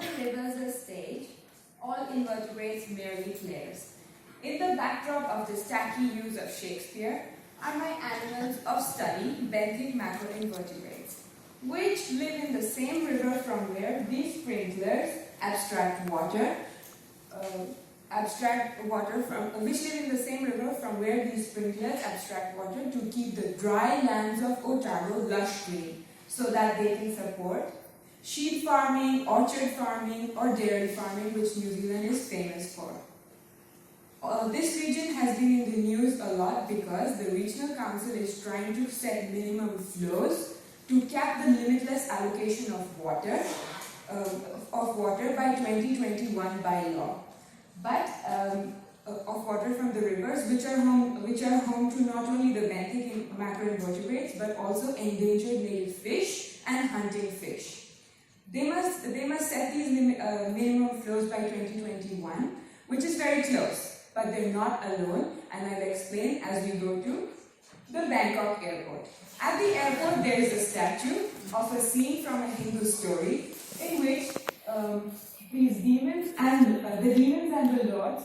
the river's stage, all invertebrates merely players. In the backdrop of this tacky use of Shakespeare are my animals of study, benthic macroinvertebrates, which live in the same river from where these sprinklers abstract water to keep the dry lands of Otago lush green so that they can support sheep farming, orchard farming or dairy farming, which New Zealand is famous for. This region has been in the news a lot because the regional council is trying to set minimum flows to cap the limitless allocation of water by 2021 by law. But of water from the rivers, which are home to not only the benthic macroinvertebrates but also endangered native fish and hunting fish. They must set these minimum flows by 2021, which is very close. But they're not alone, and I'll explain as we go to the Bangkok airport. At the airport, there is a statue of a scene from a Hindu story in which these demons and the lords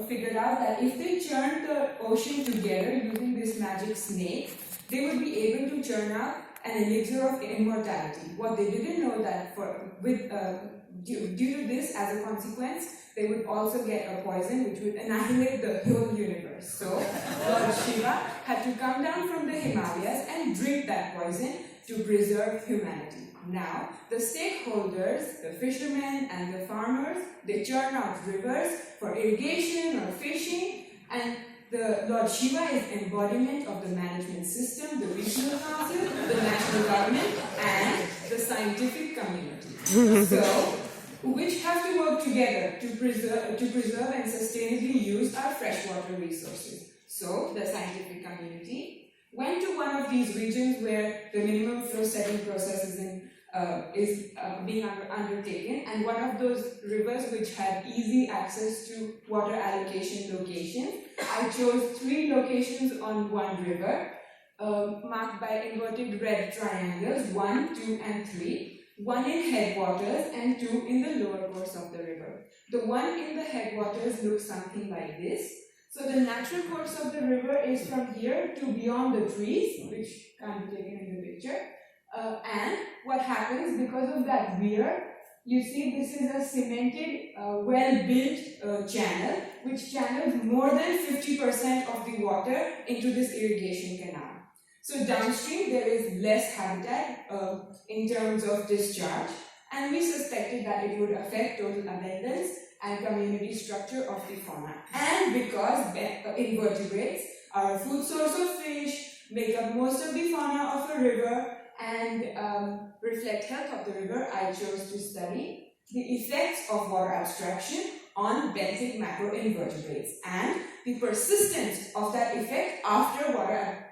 figured out that if they churned the ocean together using this magic snake, they would be able to churn out an elixir of immortality. What they didn't know that due to this, as a consequence, they would also get a poison which would annihilate the whole universe. So Lord Shiva had to come down from the Himalayas and drink that poison to preserve humanity. Now, the stakeholders, the fishermen and the farmers, they churn out rivers for irrigation or fishing, and the Lord Shiva is embodiment of the management system, the regional council, the national government, and the scientific community. So, which have to work together to preserve and sustainably use our freshwater resources. So, the scientific community went to one of these regions where the minimum flow setting process is being undertaken, and one of those rivers which had easy access to water allocation locations. I chose 3 locations on one river, marked by inverted red triangles, 1, 2, and 3. 1 in headwaters and 2 in the lower course of the river. The one in the headwaters looks something like this. So the natural course of the river is from here to beyond the trees, which can't be taken in the picture. And what happens because of that weir, you see this is a cemented, well-built channel, which channels more than 50% of the water into this irrigation canal. So downstream there is less habitat in terms of discharge, and we suspected that it would affect total abundance and community structure of the fauna. And because invertebrates are a food source of fish, make up most of the fauna of a river, and reflect health of the river, I chose to study the effects of water abstraction on benthic macroinvertebrates and the persistence of that effect after water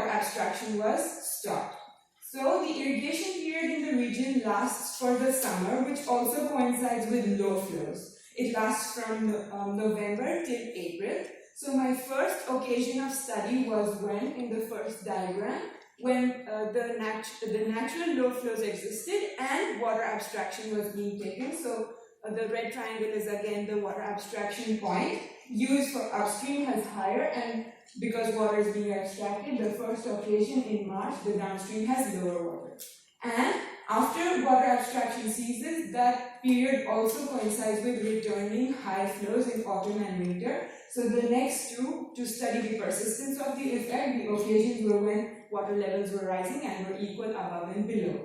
abstraction was stopped. So the irrigation period in the region lasts for the summer, which also coincides with low flows. It lasts from November till April. So my first occasion of study was when, in the first diagram, when the natural low flows existed and water abstraction was being taken. So the red triangle is again the water abstraction point. Used for upstream has higher, and because water is being abstracted, the first occasion in March, the downstream has lower water. And after water abstraction ceases, that period also coincides with returning high flows in autumn and winter. So the next 2 to study the persistence of the effect, the occasions were when water levels were rising and were equal above and below.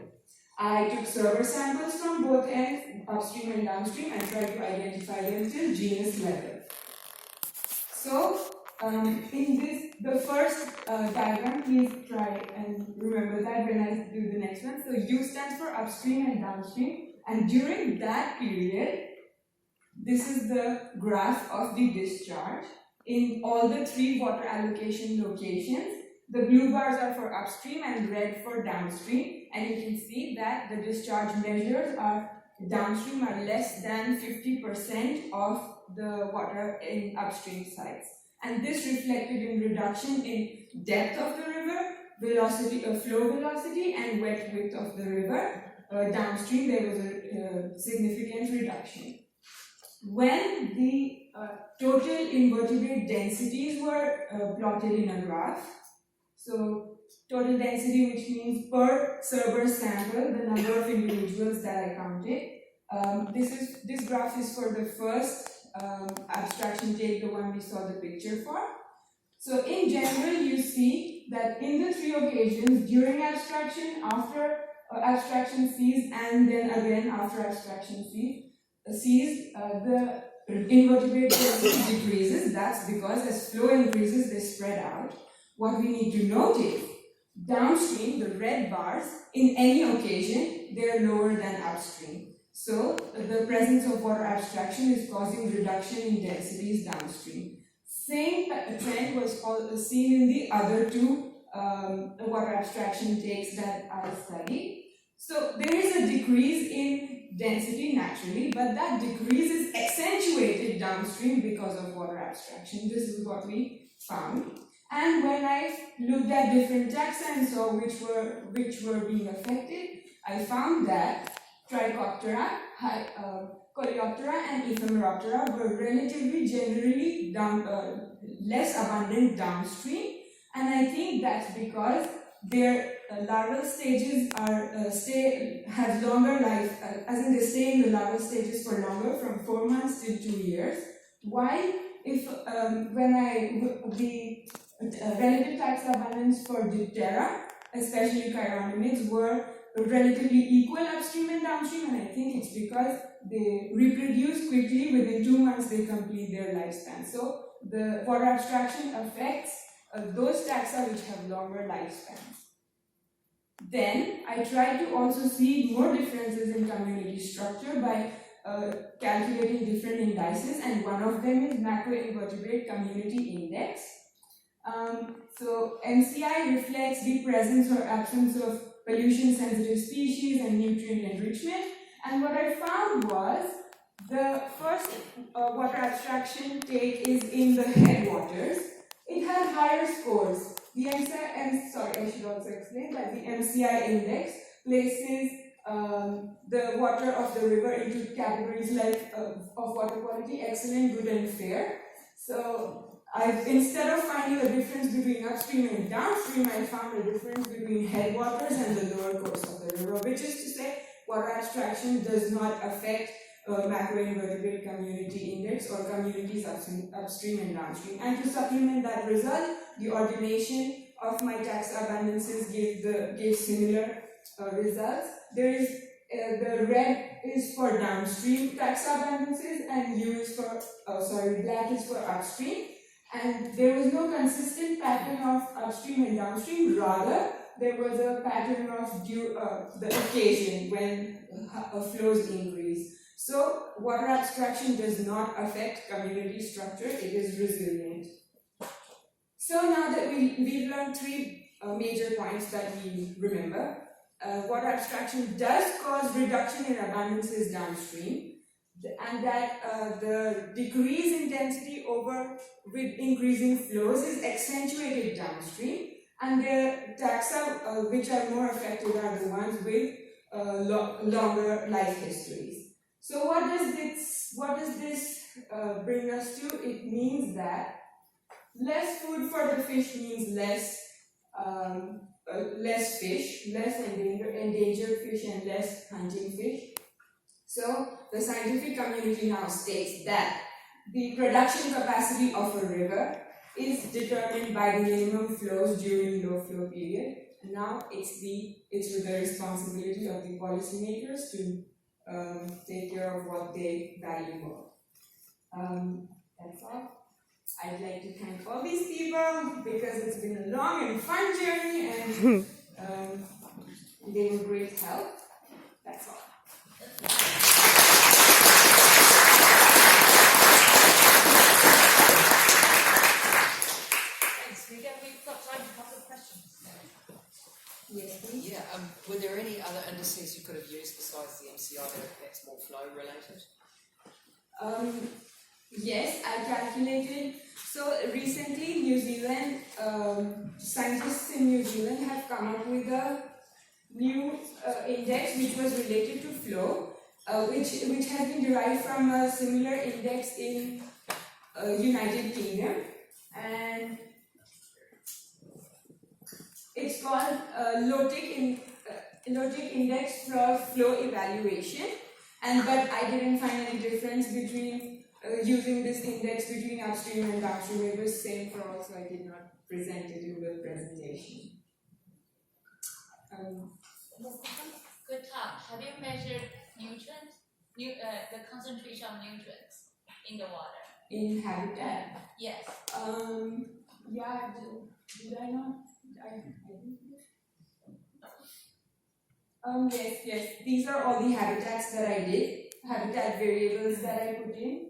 I took server samples from both ends, upstream and downstream, and tried to identify them till genus level. So, in the first diagram, please try and remember that when I do the next one. So, U stands for upstream and downstream, and during that period, this is the graph of the discharge in all the 3 water allocation locations. The blue bars are for upstream and red for downstream, and you can see that the discharge measures are downstream are less than 50% of the water in upstream sites. And this reflected in reduction in depth of the river, velocity of flow velocity, and wet width of the river. downstream there was a significant reduction. When the total invertebrate densities were plotted in a graph, so total density, which means per Cerber sample, the number of individuals that I counted. This graph is for the first abstraction take, the one we saw the picture for. So in general, you see that in the 3 occasions during abstraction, after abstraction ceased, and then again after abstraction ceased, the invertebrate density decreases. That's because as flow increases, they spread out. What we need to note is, downstream, the red bars, in any occasion, they are lower than upstream. So the presence of water abstraction is causing reduction in densities downstream. Same trend was seen in the other 2 water abstraction takes that I studied. So there is a decrease in density naturally, but that decrease is accentuated downstream because of water abstraction. This is what we found. And when I looked at different taxa and saw which were being affected, I found that Trichoptera, Coleoptera and Ephemeroptera were relatively generally less abundant downstream, and I think that's because their larval stages have longer life, as in they stay in the larval stages for longer, from 4 months to 2 years. Why? If the relative taxa abundance for Diptera, especially chironomids, were relatively equal upstream and downstream, and I think it's because they reproduce quickly. Within 2 months they complete their lifespan. So the water abstraction affects those taxa which have longer lifespans. Then I tried to also see more differences in community structure by calculating different indices, and one of them is macroinvertebrate community index. So MCI reflects the presence or absence of pollution sensitive species and nutrient enrichment, and what I found was the first water abstraction take is in the headwaters. It had higher scores. The I should also explain that the MCI index places the water of the river into categories like of water quality, excellent, good and fair. So instead of finding a difference between upstream and downstream, I found a difference between headwaters and the lower course of the river, which is to say water abstraction does not affect macroinvertebrate community index or communities upstream and downstream. And to supplement that result, the ordination of my taxa abundances gave similar results. There is the red is for downstream taxa abundances and black is for upstream. And there was no consistent pattern of upstream and downstream. Rather, there was a pattern of the occasion when flows increase. So water abstraction does not affect community structure, it is resilient. So now that we've learned 3 major points that we remember. Water abstraction does cause reduction in abundances downstream, and that the decrease in density with increasing flows is accentuated downstream, and the taxa which are more affected are the ones with longer life histories. So what does this bring us to? It means that less food for the fish means less fish, less endangered fish and less hunting fish. So the scientific community now states that the production capacity of a river is determined by the minimum flows during low flow period. And now it's with the responsibility of the policymakers to take care of what they value more. That's all. I'd like to thank all these people because it's been a long and fun journey, and they were great help. That's all. Thanks. We've got time for a couple of questions. Yes, please. Yeah, were there any other indices you could have used besides the MCI that's more flow related? Yes, I calculated. So recently, New Zealand scientists in New Zealand have come up with a new index which was related to flow, which has been derived from a similar index in United Kingdom, and it's called Lotic Index for Flow Evaluation. But I didn't find any difference between using this index between upstream and downstream. It was same for all, so I did not present it in the presentation. Good talk. Have you measured nutrients? The concentration of nutrients in the water? In habitat? Yes. Yeah, did I not? I didn't. Yes. These are all the habitats that I did, habitat variables that I put in.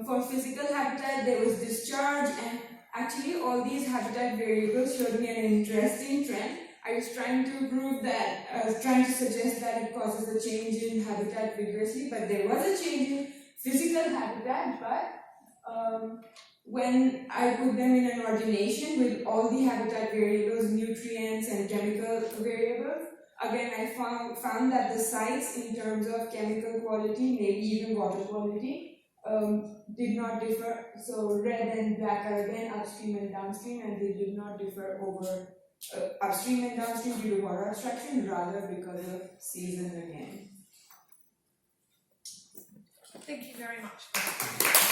For physical habitat, there was discharge, and actually all these habitat variables showed me an interesting trend. I was trying to prove that, I was trying to suggest that it causes a change in habitat vigorously, but there was a change in physical habitat, but when I put them in an ordination with all the habitat variables, nutrients and chemical variables, again I found that the sites in terms of chemical quality, maybe even water quality, did not differ. So red and black are again upstream and downstream, and they did not differ over upstream and downstream due to water abstraction, rather because of season again. Thank you very much for that.